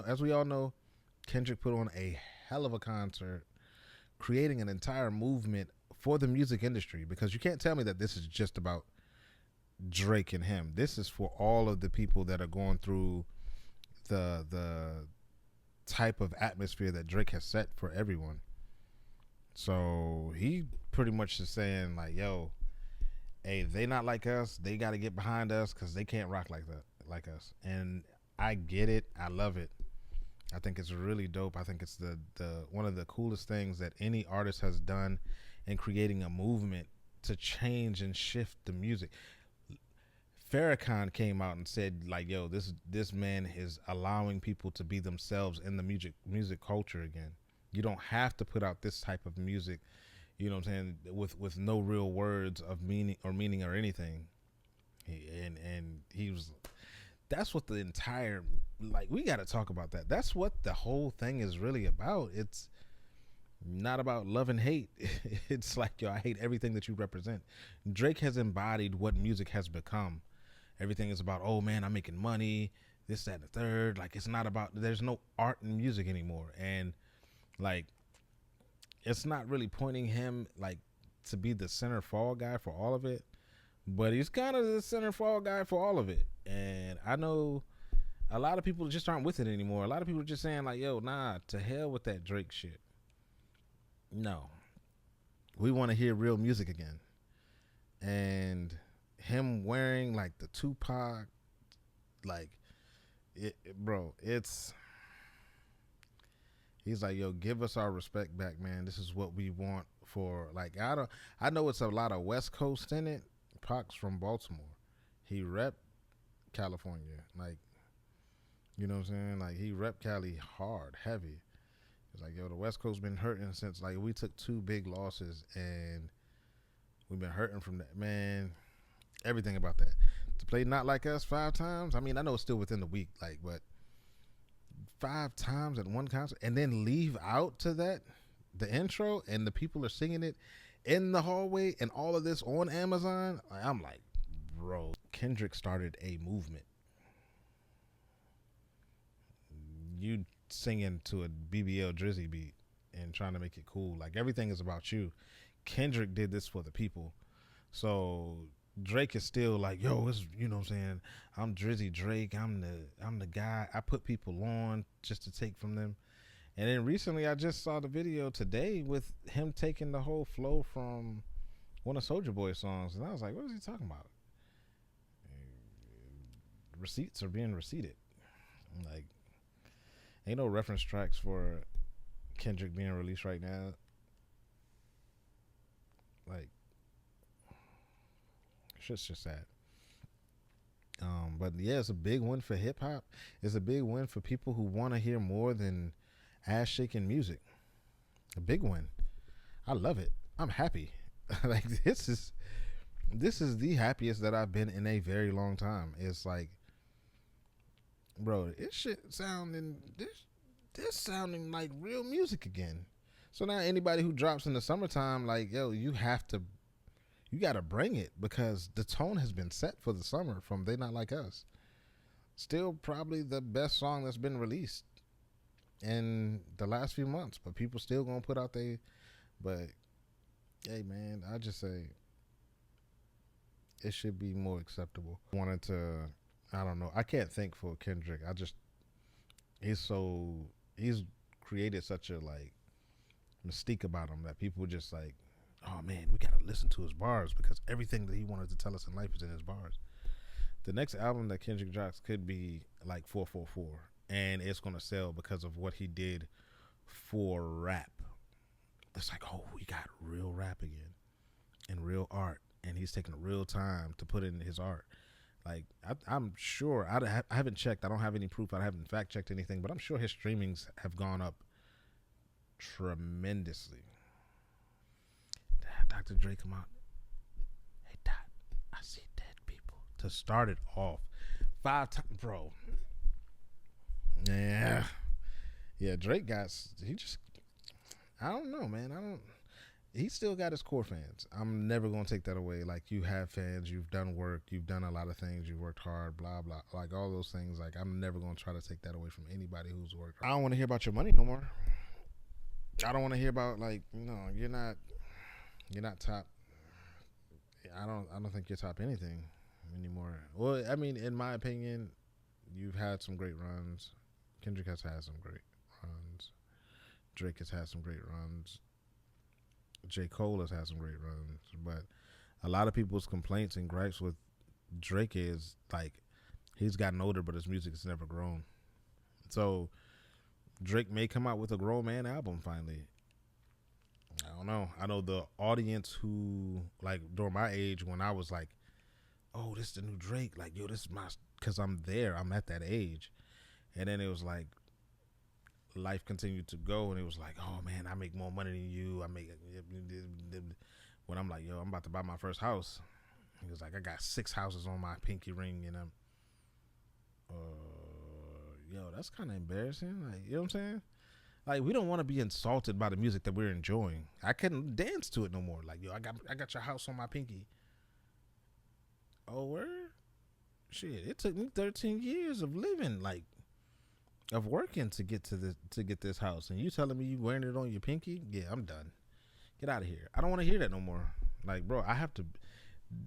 As we all know, Kendrick put on a hell of a concert, creating an entire movement for the music industry. Because you can't tell me that this is just about Drake and him. This is for all of the people that are going through the type of atmosphere that Drake has set for everyone. So he pretty much is saying like, "Yo, hey, they not like us. They got to get behind us because they can't rock like that, like us." And I get it. I love it. I think it's really dope. I think it's the one of the coolest things that any artist has done in creating a movement to change and shift the music. Farrakhan came out and said like, "Yo, this man is allowing people to be themselves in the music culture again. You don't have to put out this type of music, you know what I'm saying, with no real words of meaning or anything." And he was, that's what the entire, like, we got to talk about that. That's what the whole thing is really about. It's not about love and hate. It's like, yo, I hate everything that you represent. Drake has embodied what music has become. Everything is about, oh man, I'm making money, this, that, and the third. Like, it's not about, there's no art in music anymore. And like, it's not really pointing him like to be the center fall guy for all of it, but he's kind of the center fall guy for all of it. And I know a lot of people just aren't with it anymore. A lot of people are just saying like, yo, nah, to hell with that Drake shit. No, we want to hear real music again. And him wearing like the Tupac, like, bro, it's, he's like, yo, give us our respect back, man. This is what we want for, like, I know it's a lot of West Coast in it. Pac's from Baltimore. He rep California. Like, you know what I'm saying? Like, he rep Cali hard, heavy. It's like, yo, the West Coast been hurting since, like, we took two big losses and we've been hurting from that. Man, everything about that. To play Not Like Us 5 times, I mean, I know it's still within the week, like, but 5 times at one concert and then leave out to that, the intro, and the people are singing it in the hallway and all of this on Amazon. I'm like, bro, Kendrick started a movement. You singing to a BBL Drizzy beat and trying to make it cool. Like, everything is about you. Kendrick did this for the people. So Drake is still like, yo, it's, you know what I'm saying, I'm Drizzy Drake. I'm the guy. I put people on just to take from them. And then recently I just saw the video today with him taking the whole flow from one of Soulja Boy's songs, and I was like, what is he talking about? Receipts are being receipted. Like, ain't no reference tracks for Kendrick being released right now. Like, shit's just sad. But yeah, it's a big win for hip hop. It's a big win for people who want to hear more than ass shaking music. A big win. I love it. I'm happy. Like, this is the happiest that I've been in a very long time. It's like, bro, this shit sounding, this sounding like real music again. So now anybody who drops in the summertime, like, yo, you gotta bring it because the tone has been set for the summer from They Not Like Us. Still probably the best song that's been released in the last few months, but people still gonna put out but hey man, I just say it should be more acceptable. Wanted to, I don't know, I can't think for Kendrick. I just, he's created such a like mystique about him that people just like, oh man, we gotta listen to his bars because everything that he wanted to tell us in life is in his bars. The next album that Kendrick drops could be like 444, and it's gonna sell because of what he did for rap. It's like, oh, we got real rap again and real art, and he's taking real time to put in his art. Like, I'm sure, I haven't checked. I don't have any proof. I haven't fact checked anything, but I'm sure his streamings have gone up tremendously. Dr. Dre come out. Hey, Dot, I see dead people. To start it off, 5 times, bro. Yeah, yeah. Drake got, he just, I don't know, man. I don't. he still got his core fans. I'm never gonna take that away. Like, you have fans, you've done work, you've done a lot of things, you've worked hard, blah blah, like all those things. Like, I'm never gonna try to take that away from anybody who's worked hard. I don't want to hear about your money no more. I don't want to hear about, like, no, you're not top. I don't think you're top anything anymore. Well, I mean, in my opinion, you've had some great runs. Kendrick has had some great runs. Drake has had some great runs. J. Cole has had some great runs. But a lot of people's complaints and gripes with Drake is, like, he's gotten older, but his music has never grown. So Drake may come out with a grown man album finally. I don't know. I know the audience who, like, during my age, when I was like, oh, this is the new Drake. Like, yo, this is my, because I'm there. I'm at that age. And then it was like, life continued to go, and it was like, oh man, I make more money than you. I make, when I'm like, yo, I'm about to buy my first house. He was like, I got 6 houses on my pinky ring, and I'm, yo, that's kind of embarrassing. Like, you know what I'm saying? Like, we don't want to be insulted by the music that we're enjoying. I couldn't dance to it no more. Like, yo, I got your house on my pinky. Oh, word? Shit, it took me 13 years of living, like, of working to get this house, and you telling me you wearing it on your pinky? Yeah, I'm done. Get out of here. I don't want to hear that no more. Like, bro, I have to.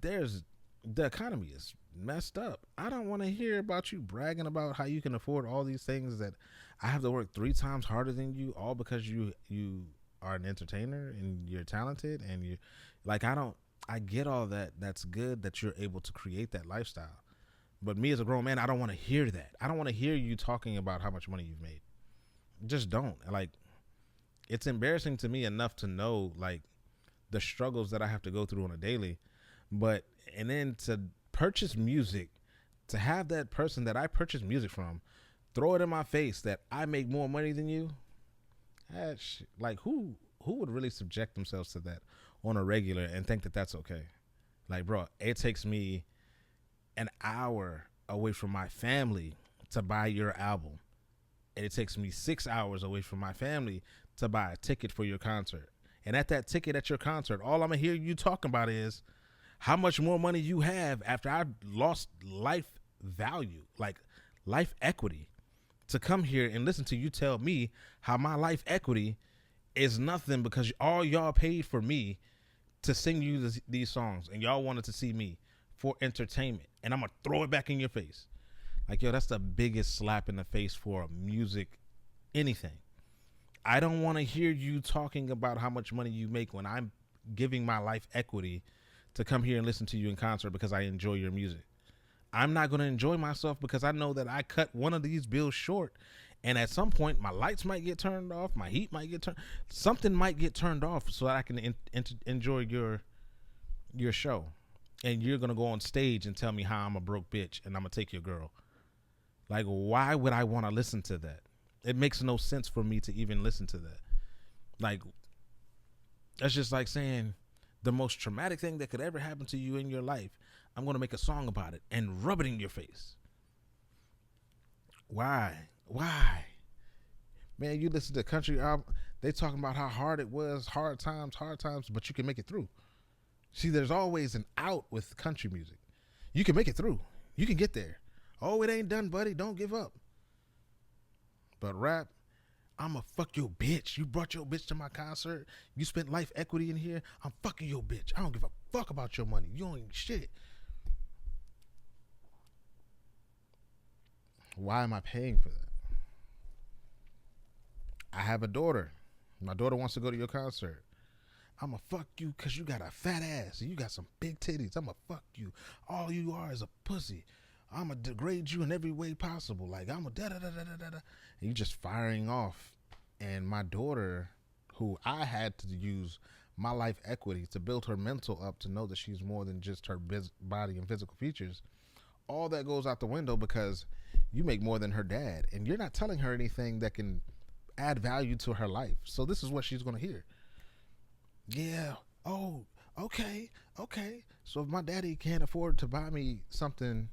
The economy is messed up. I don't want to hear about you bragging about how you can afford all these things that I have to work 3 times harder than you, all because you are an entertainer and you're talented, and you, like, I get all that. That's good that you're able to create that lifestyle. But me as a grown man, I don't want to hear that. I don't want to hear you talking about how much money you've made. Just don't. Like, it's embarrassing to me enough to know, like, the struggles that I have to go through on a daily. But, and then to purchase music, to have that person that I purchase music from throw it in my face that I make more money than you. Like, who would really subject themselves to that on a regular and think that that's okay? Like, bro, it takes me an hour away from my family to buy your album, and it takes me 6 hours away from my family to buy a ticket for your concert. And at that ticket at your concert, all I'm gonna hear you talking about is how much more money you have after I've lost life value, like life equity, to come here and listen to you tell me how my life equity is nothing because all y'all paid for me to sing you these songs, and y'all wanted to see me for entertainment, and I'm gonna throw it back in your face. Like, yo, that's the biggest slap in the face for music, anything. I don't want to hear you talking about how much money you make when I'm giving my life equity to come here and listen to you in concert because I enjoy your music. I'm not going to enjoy myself because I know that I cut one of these bills short, and at some point my lights might get turned off, my heat might get turned, something might get turned off so that I can enjoy your show. And you're going to go on stage and tell me how I'm a broke bitch and I'm going to take your girl. Like, why would I want to listen to that? It makes no sense for me to even listen to that. Like, that's just like saying the most traumatic thing that could ever happen to you in your life, I'm going to make a song about it and rub it in your face. Why? Man, you listen to country album, they talking about how hard it was, hard times, but you can make it through. See, there's always an out with country music. You can make it through. You can get there. Oh, it ain't done, buddy. Don't give up. But rap, I'ma fuck your bitch. You brought your bitch to my concert. You spent life equity in here. I'm fucking your bitch. I don't give a fuck about your money. You don't even shit. Why am I paying for that? I have a daughter. My daughter wants to go to your concert. I'ma fuck you because you got a fat ass and you got some big titties. I'ma fuck you. All you are is a pussy. I'ma degrade you in every way possible. Like, I'ma da-da-da-da-da-da. And you just firing off. And my daughter, who I had to use my life equity to build her mental up to know that she's more than just her body and physical features, all that goes out the window because you make more than her dad. And you're not telling her anything that can add value to her life. So this is what she's going to hear. Yeah. Oh, okay. So if my daddy can't afford to buy me something,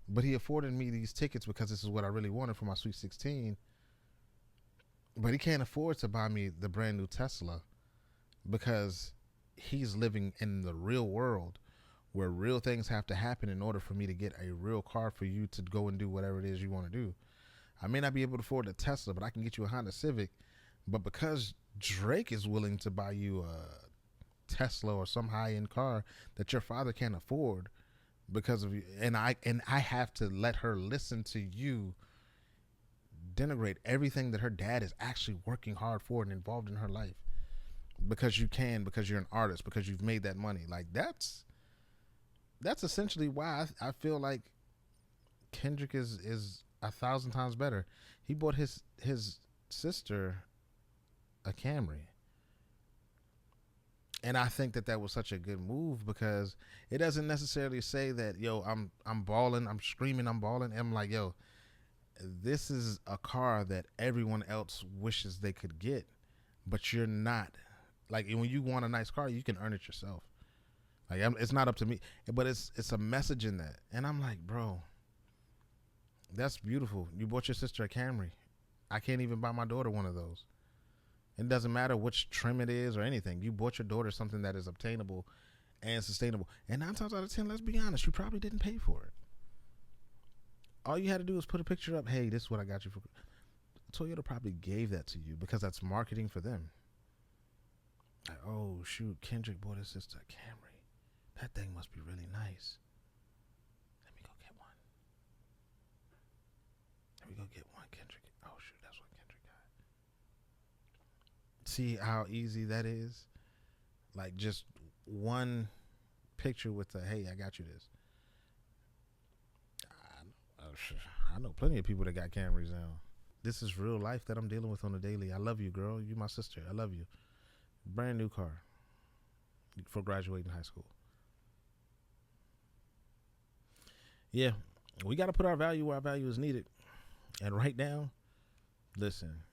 but he afforded me these tickets because this is what I really wanted for my Sweet 16, but he can't afford to buy me the brand new Tesla, because he's living in the real world where real things have to happen in order for me to get a real car for you to go and do whatever it is you want to do. I may not be able to afford a Tesla, but I can get you a Honda Civic. But because Drake is willing to buy you a Tesla or some high end car that your father can't afford because of you, and I have to let her listen to you denigrate everything that her dad is actually working hard for and involved in her life because you can, because you're an artist, because you've made that money. Like that's essentially why I feel like Kendrick is 1,000 times better. He bought his sister a Camry, and I think that was such a good move because it doesn't necessarily say that I'm balling, I'm screaming, I'm balling. I'm like, this is a car that everyone else wishes they could get, but you're not. Like when you want a nice car, you can earn it yourself. Like it's not up to me, but it's a message in that, and I'm like, bro, that's beautiful. You bought your sister a Camry. I can't even buy my daughter one of those. It doesn't matter which trim it is or anything. You bought your daughter something that is obtainable and sustainable. And 9 times out of 10, let's be honest, you probably didn't pay for it. All you had to do was put a picture up. Hey, this is what I got you for. Toyota probably gave that to you because that's marketing for them. Like, oh, shoot, Kendrick bought his sister a Camry. That thing must be really nice. Let me go get one. Kendrick. Oh, shoot, that's what Kendrick got. See how easy that is? Like, just one picture with the, hey, I got you this. I know plenty of people that got Camrys now. This is real life that I'm dealing with on a daily. I love you, girl. You my sister. I love you. Brand new car for graduating high school. Yeah, we got to put our value where our value is needed. And right now, listen,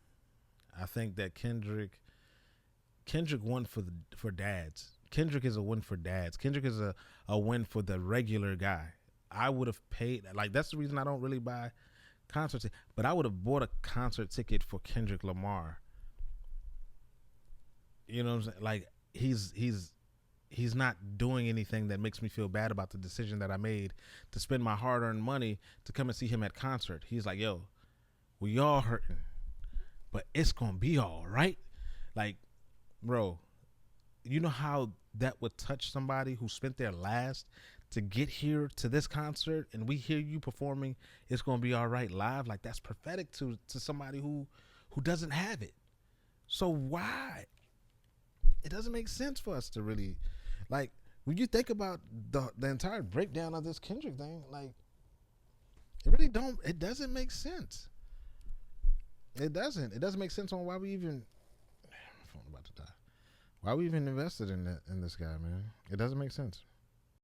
I think that Kendrick won for dads. Kendrick is a win for dads. Kendrick is a win for the regular guy. I would have paid, like, that's the reason I don't really buy concerts, but I would have bought a concert ticket for Kendrick Lamar. You know what I'm saying? Like, he's not doing anything that makes me feel bad about the decision that I made to spend my hard-earned money to come and see him at concert. He's like, yo, we all hurting, but it's gonna be all right. Like, bro, you know how that would touch somebody who spent their last to get here to this concert, and we hear you performing It's Gonna Be All Right live? Like, that's prophetic to somebody who doesn't have it. So why? It doesn't make sense for us to really, like, when you think about the entire breakdown of this Kendrick thing, like, it doesn't make sense. It doesn't make sense on why we even, my phone about to die. Why we even invested in this guy, man? It doesn't make sense.